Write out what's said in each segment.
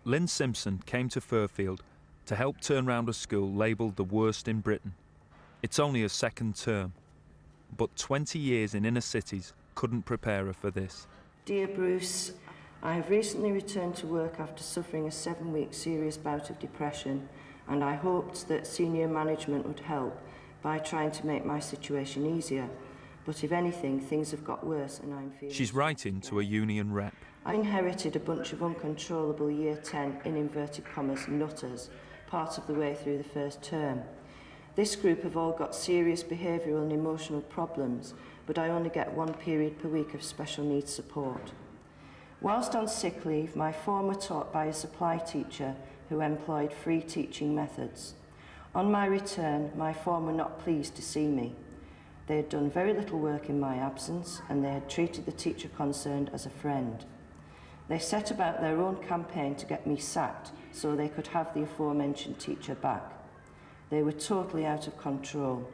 Lynn Simpson came to Furfield to help turn round a school labelled the worst in Britain. It's only her second term, but 20 years in inner cities couldn't prepare her for this. Dear Bruce, I have recently returned to work after suffering a 7-week serious bout of depression, and I hoped that senior management would help by trying to make my situation easier. But if anything, things have got worse and I'm feeling... She's writing to a union rep. I inherited a bunch of uncontrollable Year 10, in inverted commas, nutters, part of the way through the first term. This group have all got serious behavioural and emotional problems, but I only get 1 period per week of special needs support. Whilst on sick leave, my form were taught by a supply teacher who employed free teaching methods. On my return, my form were not pleased to see me. They had done very little work in my absence, and they had treated the teacher concerned as a friend. They set about their own campaign to get me sacked so they could have the aforementioned teacher back. They were totally out of control.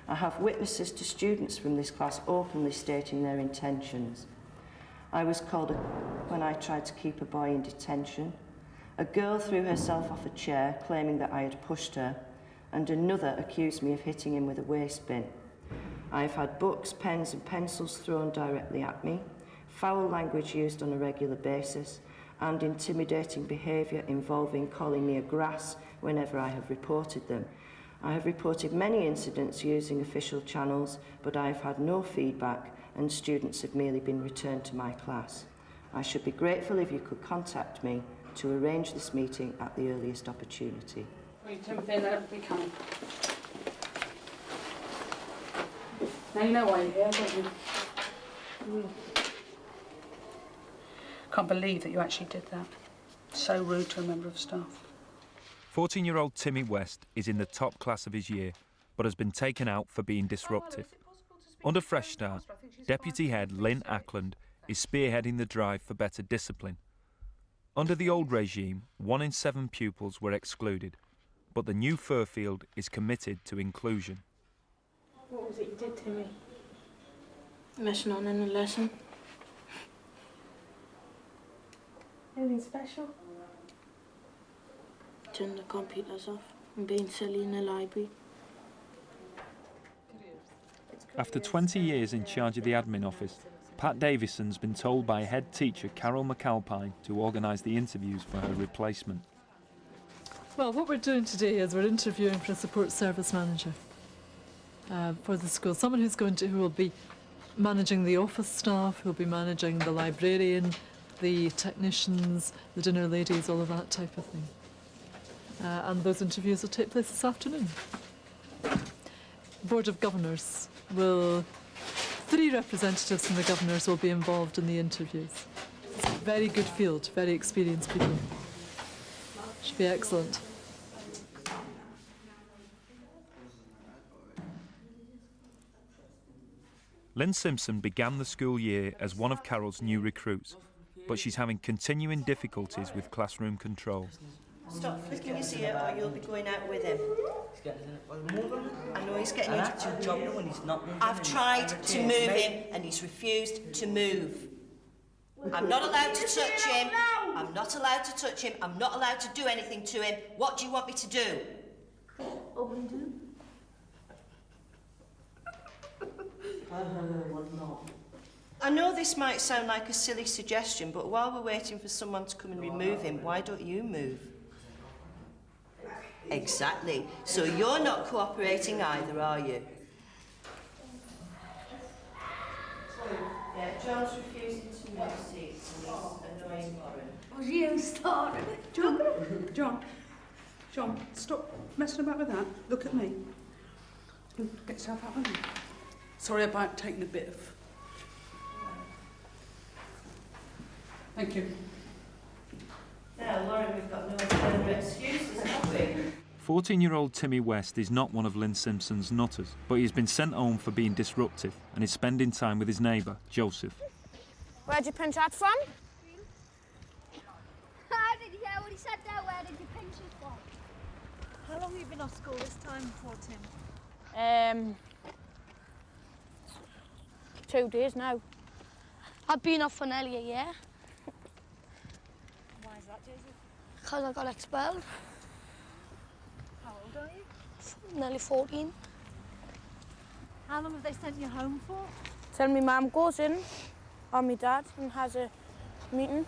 I have witnesses to students from this class openly stating their intentions. I was called a when I tried to keep a boy in detention. A girl threw herself off a chair, claiming that I had pushed her, and another accused me of hitting him with a waste bin. I have had books, pens and pencils thrown directly at me, foul language used on a regular basis, and intimidating behaviour involving calling me a grass whenever I have reported them. I have reported many incidents using official channels, but I have had no feedback and students have merely been returned to my class. I should be grateful if you could contact me to arrange this meeting at the earliest opportunity. Now you know why you're here, don't you? Can't believe that you actually did that. So rude to a member of staff. 14-year-old Timmy West is in the top class of his year, but has been taken out for being disruptive. Under Fresh Start, Deputy Head Lynn Ackland is spearheading the drive for better discipline. Under the old regime, 1 in 7 pupils were excluded, but the new Furfield is committed to inclusion. What was it you did, Timmy? Messing on in the lesson. Anything special? Turning the computers off and being silly in the library. After 20 years in charge of the admin office, Pat Davison's been told by head teacher Carol McAlpine to organise the interviews for her replacement. Well, what we're doing today is we're interviewing for a support service manager for the school. Someone who will be managing the office staff, who'll be managing the librarian, the technicians, the dinner ladies, all of that type of thing. And those interviews will take place this afternoon. Board of Governors will... 3 representatives from the governors will be involved in the interviews. It's a very good field, very experienced people. Should be excellent. Lynn Simpson began the school year as one of Carol's new recruits, but she's having continuing difficulties with classroom control. Stop flicking his ear or you'll be going out with him. I know he's getting you. I've tried to move him and he's refused to move. I'm not allowed to touch him. I'm not allowed to touch him. I'm not allowed to do anything to him. What do you want me to do? Undo. I know this might sound like a silly suggestion, but while we're waiting for someone to come and remove him, why don't you move? Exactly. So you're not cooperating either, are you? Yeah, John's refusing to move seats and he's annoying Lauren. Was you started it? John, stop messing about with that. Look at me. Get yourself out of me. Sorry about taking a bit of... Thank you. Now, Lauren, we've got no further excuses, have we? 14-year-old Timmy West is not one of Lynn Simpson's nutters, but he's been sent home for being disruptive and is spending time with his neighbour, Joseph. Where'd you pinch that from? I didn't hear what he said there. Where did you pinch it from? How long have you been off school this time for, Tim? 2 days now. I've been off for nearly a year. Why is that, Joseph? Because I got expelled. How old are you? Nearly 14. How long have they sent you home for? Till my mum goes in, or my dad, and has a meeting.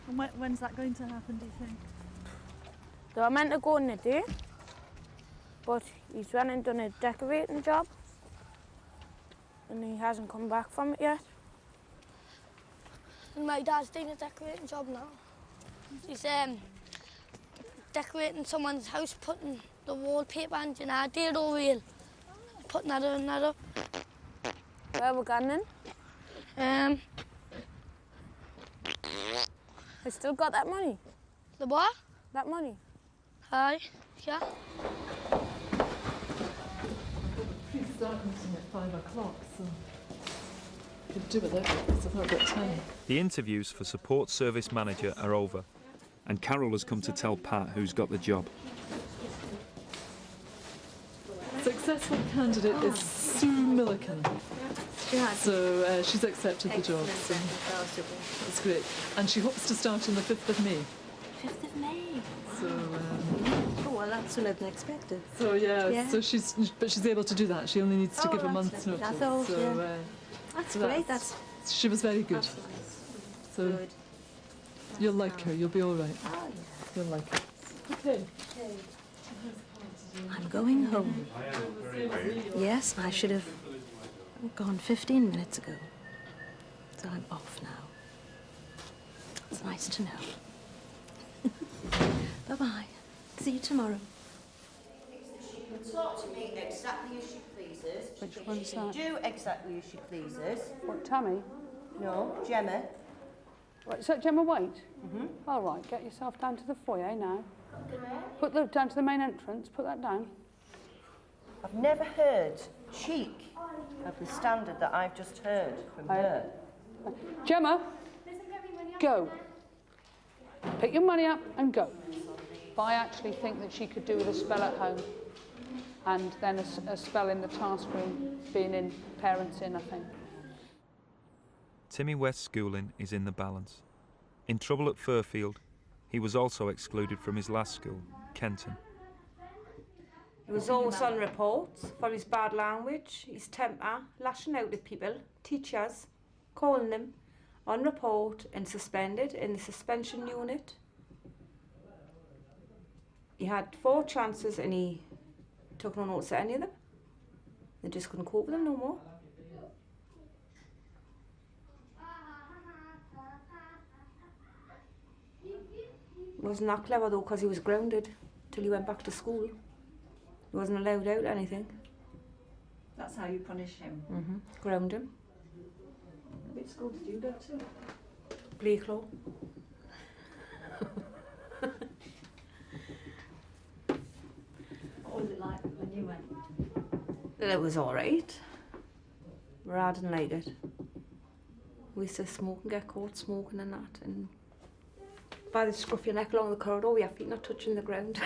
And when's that going to happen, do you think? They were meant to go in a day, but he's went and done a decorating job, and he hasn't come back from it yet. And my dad's doing a decorating job now. He's decorating someone's house, putting the wallpaper and a dildo reel. Putting that on that up. Where are we going in? I still got that money. The what? That money. Aye, yeah. He's starting at 5 o'clock, so could do with it. It's about that time. The interviews for support service manager are over, and Carol has come to tell Pat who's got the job. Successful candidate is Sue Milliken. So she's accepted the job. So that's great. And she hopes to start on the 5th of May. 5th of May. So, Oh, well, that's sooner than expected. so yeah, she's able to do that. She only needs to give a month's notice. That's all, so, yeah. That's so great. That's she was very good. So good. you'll like her. You'll be all right. Oh, yeah. You'll like her. Okay. I'm going home. Yes, I should have gone 15 minutes ago. So I'm off now. It's nice to know. Bye-bye. See you tomorrow. She can talk to me exactly as she pleases. Which one's She can that? do exactly as she pleases. What, Tammy? No, Gemma. Right, is that Gemma Waite? All right, get yourself down to the foyer now. Put the down to the main entrance. Put that down. I've never heard cheek of the standard that I've just heard from her. Gemma, go. Pick your money up and go. But I actually think that she could do with a spell at home and then a spell in the task room, being in, parents in, I think. Timmy West's schooling is in the balance. In trouble at Fairfield, he was also excluded from his last school, Kenton. He was always on reports for his bad language, his temper, lashing out at people, teachers, calling them, on report and suspended in the suspension unit. He had 4 chances and he took no notice of any of them. They just couldn't cope with him no more. Wasn't that clever though, because he was grounded till he went back to school. He wasn't allowed out anything. That's how you punish him. Ground him. Which school did you go to? Bleaklow. What was it like when you went? It was alright. But I didn't like it. We used to smoke and get caught smoking and that. And by the scruff of your neck along the corridor with your feet not touching the ground.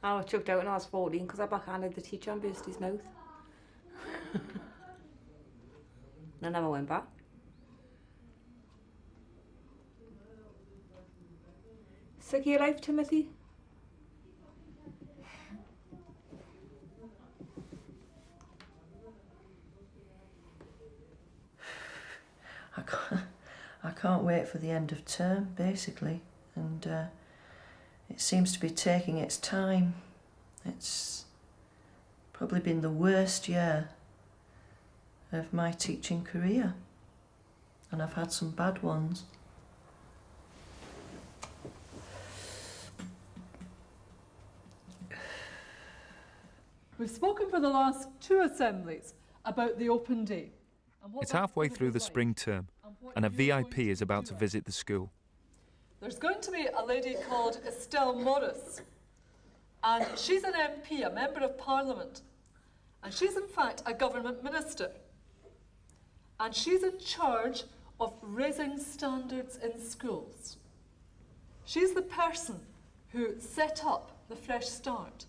I was chucked out when I was 14 because I backhanded the teacher and burst his mouth. And I never went back. Sick of your life, Timothy? I can't wait for the end of term, basically, and it seems to be taking its time. It's probably been the worst year of my teaching career, and I've had some bad ones. We've spoken for the last 2 assemblies about the open day. And what It's that halfway day through the was like, spring term, what and a you're going VIP is about to do. visit the school. There's going to be a lady called Estelle Morris, and she's an MP, a Member of Parliament, and she's in fact a government minister. And she's in charge of raising standards in schools. She's the person who set up the Fresh Start.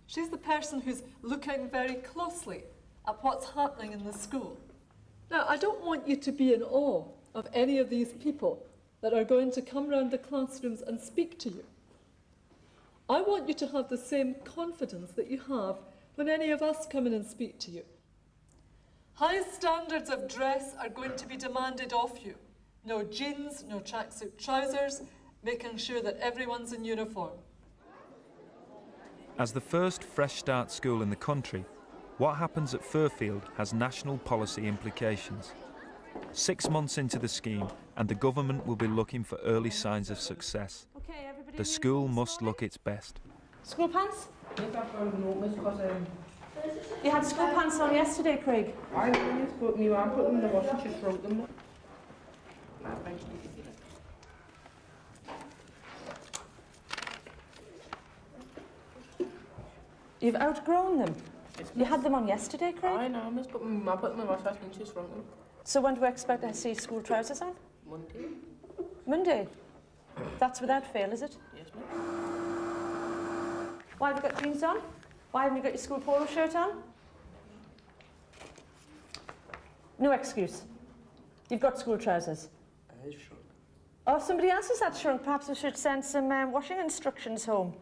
She's the person who's looking very closely at what's happening in the school. Now, I don't want you to be in awe of any of these people that are going to come round the classrooms and speak to you. I want you to have the same confidence that you have when any of us come in and speak to you. High standards of dress are going to be demanded of you. No jeans, no tracksuit trousers, making sure that everyone's in uniform. As the first Fresh Start school in the country, what happens at Furfield has national policy implications. 6 months into the scheme, and the government will be looking for early signs of success. The school must look its best. School pants? You had school pants on yesterday, Craig. I know, but me I put them in the washing, she wrote them. You've outgrown them. You had them on yesterday, Craig? I know, miss, but I put them in the washing machine, she's wrote them. So when do we expect to see school trousers on? Monday. Monday? That's without fail, is it? Yes, miss. Why have you got jeans on? Why haven't you got your school polo shirt on? No excuse. You've got school trousers. Shrunk. Oh, somebody else has had shrunk. Perhaps we should send some washing instructions home.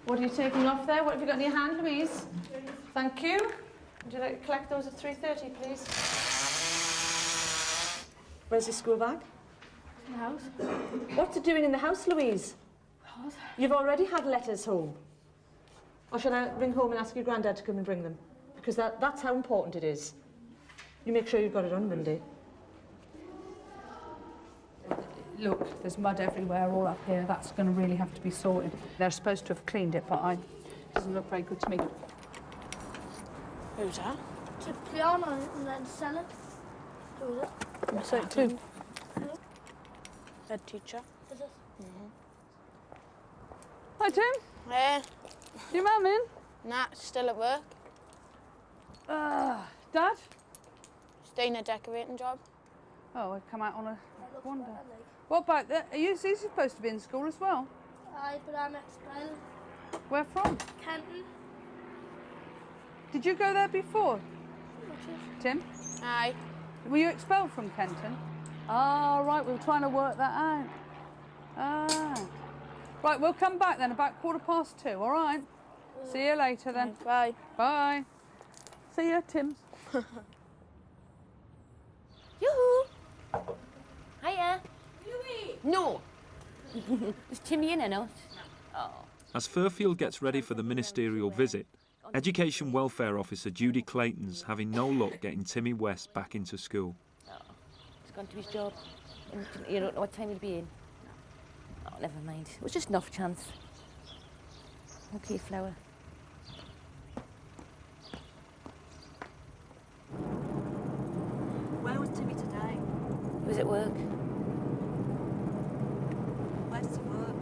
What are you taking off there? What have you got in your hand, Louise? Thank you. Would you like to collect those at 3:30, please? Where's your school bag? In the house. What's it doing in the house, Louise? What? You've already had letters home. Or shall I ring home and ask your granddad to come and bring them? Because that's how important it is. You make sure you've got it on Monday. Look, there's mud everywhere, all up here. That's going to really have to be sorted. They're supposed to have cleaned it, but it doesn't look very good to me. Who's that? To play on it and then sell it. Who is it? I say it too. Head teacher. Is it? Hi, Tim. Yeah. Your mum in? Nah, still at work. Dad? Staying a decorating job. Oh, I've come out on a wonder. What about that? Are you supposed to be in school as well? Aye, but I'm expelled. Where from? Kenton. Did you go there before, Tim? Aye. Were you expelled from Kenton? Ah, right, we were trying to work that out. Ah. Right, we'll come back then about 2:15, all right? See you later then. Bye. Bye. See you, Tim. Yoo-hoo! Hiya. No. Is Timmy in or not? Oh. As Furfield gets ready for the ministerial visit, Education Welfare Officer Judy Clayton's having no luck getting Timmy West back into school. Oh. He's gone to his job. And you don't know what time he'll be in. Oh, never mind. It was just an off chance. Okay, Flower. Where was Timmy today? He was at work. Where does he work?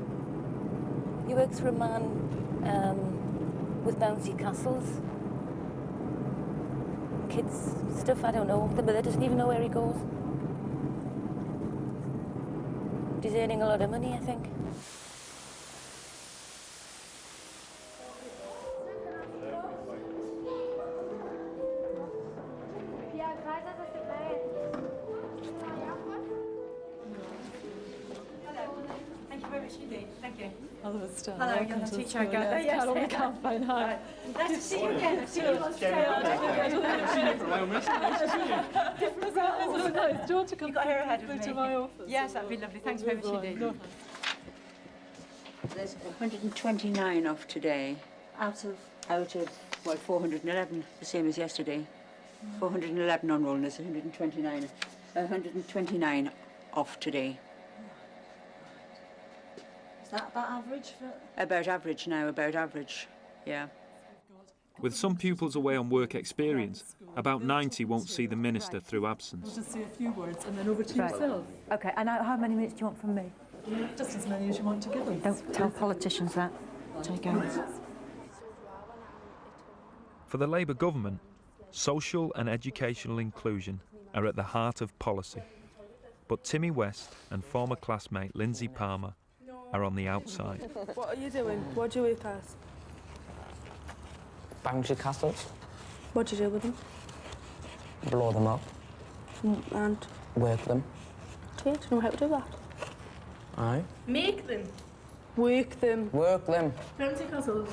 He works for a man with bouncy castles. Kids stuff, I don't know. The mother doesn't even know where he goes. He's earning a lot of money, I think. Hello, Stan. Hello, Welcome you're the to teacher school. I got. Yes, Yes, Carol yeah. McAlpine, hi. Nice to see you again. I've seen you once today. Different as that is, isn't it? Do you want to come You got her ahead of to me. my office? Yes, that'd be lovely. Thanks very much indeed. No. There's 129 off today. Out of, well, 411, the same as yesterday. 411 on roll, and there's 129. 129 off today. Is that about average for? About average now, about average, yeah. With some pupils away on work experience, about 90 won't see the minister through We'll absence. just say a few words and then over to Right. yourself. Okay, and how many minutes do you want from me? Just as many as you want to give them. Don't tell politicians that. Take out. For the Labour government, social and educational inclusion are at the heart of policy. But Timmy West and former classmate Lindsay Palmer are on the outside. What are you doing? What do you work as? Boundary castles. What do you do with them? Blow them up. And Work them. do you know how to do that? Aye. Make them. Work them. Work them. Bouncy castles.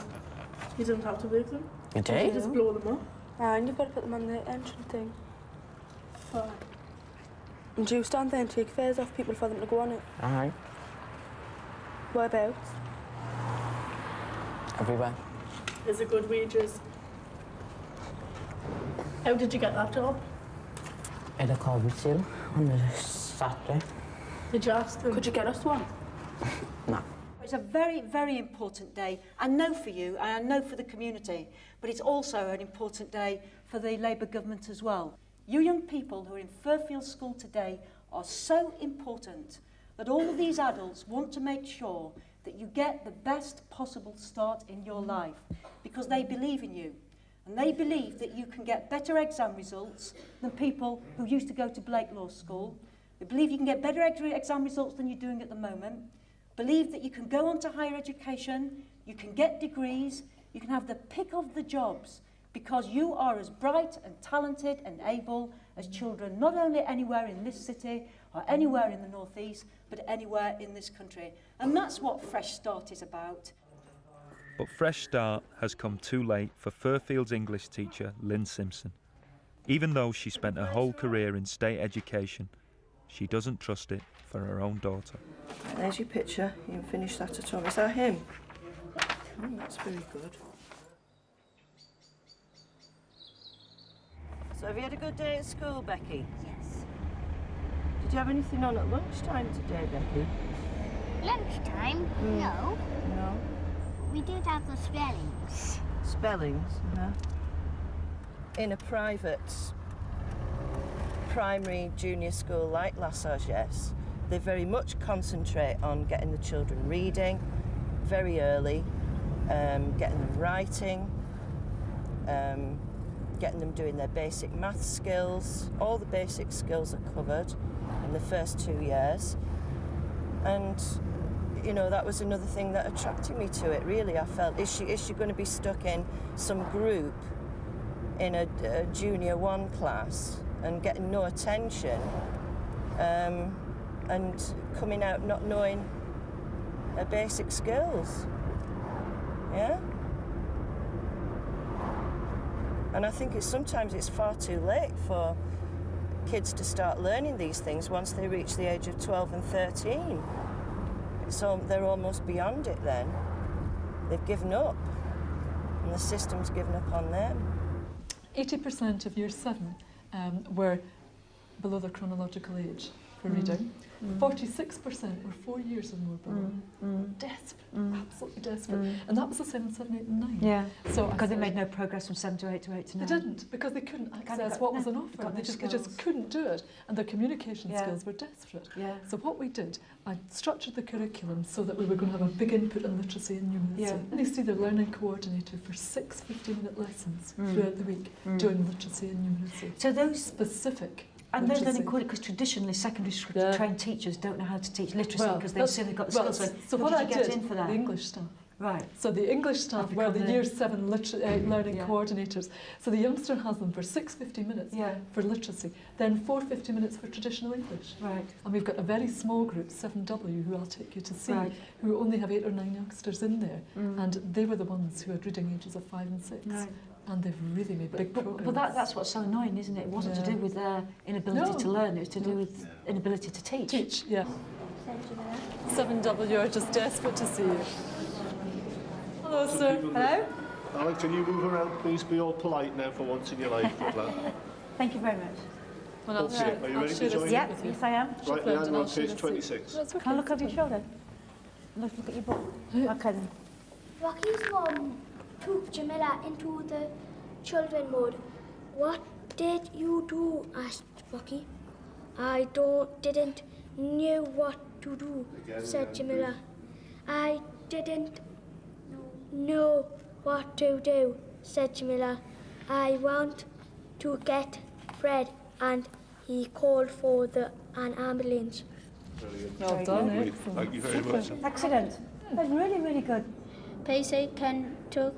You don't have to work them. You do? You just blow them up. And you've got to put them on the entrance thing. Why? And do you stand there and take fares off people for them to go on it? Aye. Whereabouts? Everywhere. Is it good wages? How did you get that job? At a Corbett sale on a Saturday. Did you ask them? Could you get us one? No. It's a very, very important day. I know for you, and I know for the community, but it's also an important day for the Labour government as well. You young people who are in Furfield School today are so important that all of these adults want to make sure that you get the best possible start in your life because they believe in you. And they believe that you can get better exam results than people who used to go to Blake Law School. They believe you can get better exam results than you're doing at the moment. Believe that you can go on to higher education, you can get degrees, you can have the pick of the jobs because you are as bright and talented and able as children not only anywhere in this city or anywhere in the North East, but anywhere in this country. And that's what Fresh Start is about. But Fresh Start has come too late for Furfield's English teacher, Lynn Simpson. Even though she spent her whole career in state education, she doesn't trust it for her own daughter. There's your picture. You can finish that at home. Is that him? Oh, that's very good. So have you had a good day at school, Becky? Yes. Did you have anything on at lunchtime today, Becky? Lunchtime? No. No. We did have the spellings. Spellings? In a private primary junior school like La Sagesse, they very much concentrate on getting the children reading very early, getting them writing, getting them doing their basic math skills. All the basic skills are covered in the first 2 years. And, you know, that was another thing that attracted me to it, really. I felt, is she going to be stuck in some group in a junior 1 class and getting no attention and coming out not knowing her basic skills? Yeah? And I think sometimes it's far too late for kids to start learning these things once they reach the age of 12 and 13. So they're almost beyond it then. They've given up, and the system's given up on them. 80% of year 7 were below their chronological age for reading. 46% were 4 years or more below. Desperate, absolutely desperate. And that was the 7, 7, 8 and 9. Yeah, so because they made no progress from 7 to 8 to 8 to 9. They didn't, because they couldn't access what was on offer. They just couldn't do it, and their communication skills were desperate. Yeah. So what we did, I structured the curriculum so that we were going to have a big input in literacy and numeracy. Yeah. And they see their learning coordinator for 6 15-minute lessons throughout the week doing literacy and numeracy. So those specific. And those learning coordinators, because traditionally secondary school trained teachers don't know how to teach literacy because they assume they've got the skills. So how what did I you get did, in for that? the English staff. Right. So the English staff were the year 7 learning coordinators. So the youngster has them for 6 50 minutes for literacy, then 4 50 minutes for traditional English. Right. And we've got a very small group, 7W, who I'll take you to see, Right. who only have 8 or 9 youngsters in there. And they were the ones who had reading ages of 5 and 6. Right. And they've really made big progress. But that's what's so annoying, isn't it? It wasn't to do with their inability to learn, it was to do with inability to teach. Teach, yeah. 7W are just desperate to see you. Hello, sir. Hello? Alex, can you move around, please? Be all polite now for once in your life. Thank you very much. Well, Okay, are you ready to join? Yeah, yes I am. Right, Leanne, we're on page 26. Can I look over your shoulder? Look at your book. Okay then. Rocky's mum took Jamila into the children mode. What did you do? Asked Rocky. I didn't know what to do, said Jamila. I didn't know what to do, said Jamila. I want to get Fred, and he called for an ambulance. Well done, Thank you very much. Excellent. That's really, really good. Pacey Ken took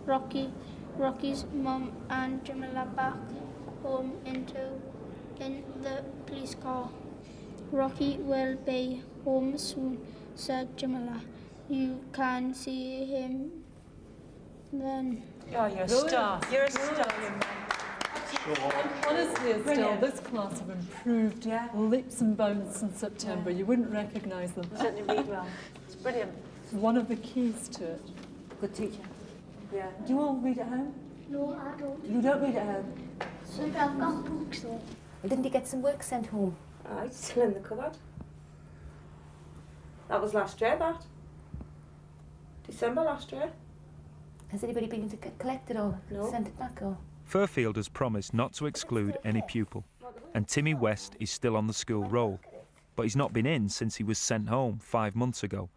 Rocky Rocky's mum and Jamila back home in the police car. Rocky will be home soon, said Jamila. You can see him then. Oh, you're a star. You're a star. Honestly, Estelle, this class have improved leaps and bounds since September. You wouldn't recognise them. Certainly read well. It's brilliant. It's one of the keys to it. Good teacher. Yeah. Do you all read at home? No, I don't. You don't read at home? So I've got books though. Well, didn't he get some work sent home? It's still in the cupboard. That was last year, that. December last year. Has anybody been to collect it or send it back? Or? Fairfield has promised not to exclude any pupil, and Timmy West is still on the school roll, but he's not been in since he was sent home 5 months ago,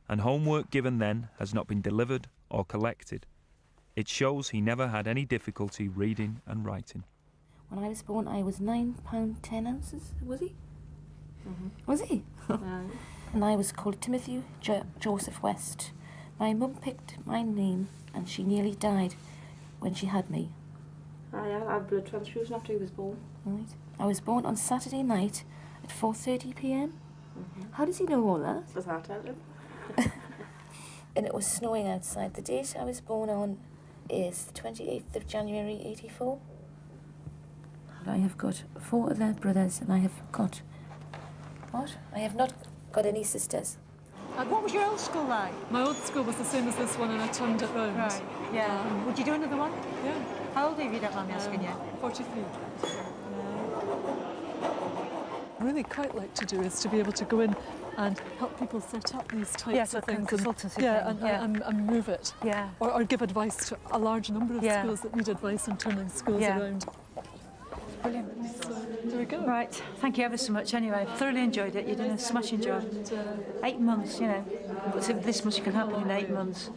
and homework given then has not been delivered or collected. It shows he never had any difficulty reading and writing. When I was born, I was £9.10. Was he? Was he? And I was called Timothy Joseph West. My mum picked my name and she nearly died when she had me. I had blood transfusion after he was born. Right. I was born on Saturday night at 4:30 p.m. How does he know all that? Because I told him. And it was snowing outside. The date I was born on is the 28th of January 84. I have got 4 other brothers and I have got... What? I have not got any sisters. What was your old school like? My old school was the same as this one and I turned it round. Right, yeah. Would you do another one? Yeah. How old are you, if you don't mind me asking you? 43. I really quite like to do is to be able to go in and help people set up these types of things. Consultancy and move it. Yeah. Or give advice to a large number of schools that need advice on turning schools around. Brilliant. So, there we go. Right, thank you ever so much anyway. I've thoroughly enjoyed it. You've done a smashing job. 8 months, you know. But if this much can happen in 8 months,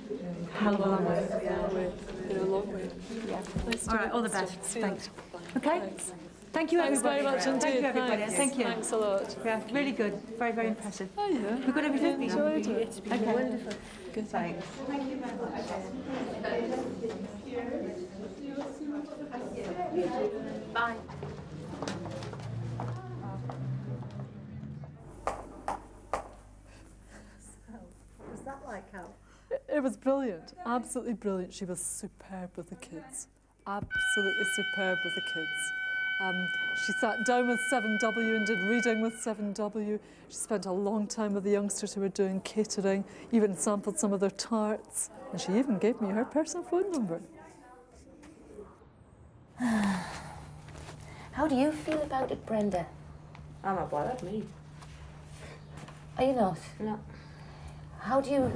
hell of a long way. Yeah, a long way. Yeah. Nice All right, all the best. Thanks. Okay. Thanks. Thank you, Thanks everybody. very much indeed. Thank you, everybody. Thanks. Thank you. Thanks a lot. Yeah, really good. Very, very impressive. Oh, yeah. We got everything. Enjoyed it. It's been wonderful. Good. Thanks. Thank you very much. Bye. What was that like, Al? It was brilliant, absolutely brilliant. She was superb with the kids, absolutely superb with the kids. She sat down with 7W and did reading with 7W. She spent a long time with the youngsters who were doing catering, even sampled some of their tarts, and she even gave me her personal phone number. How do you feel about it, Brenda? I'm not bothered, me. Are you not? No. How would you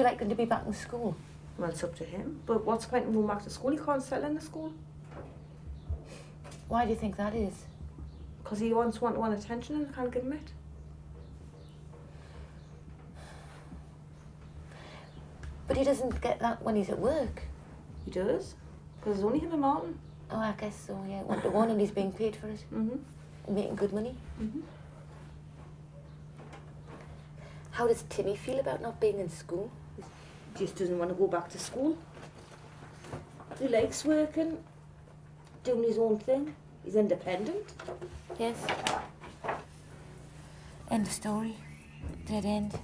like them to be back in school? Well, it's up to him. But what's the point in going back to school? He can't settle in the school. Why do you think that is? Because he wants one-to-one attention and can't give him it. But he doesn't get that when he's at work. He does. Because it's only him and Martin. Oh, I guess so, yeah. 1-to-1 and he's being paid for it. And making good money. How does Timmy feel about not being in school? He just doesn't want to go back to school. He likes working, doing his own thing. He's independent. Yes. End of story. Dead end.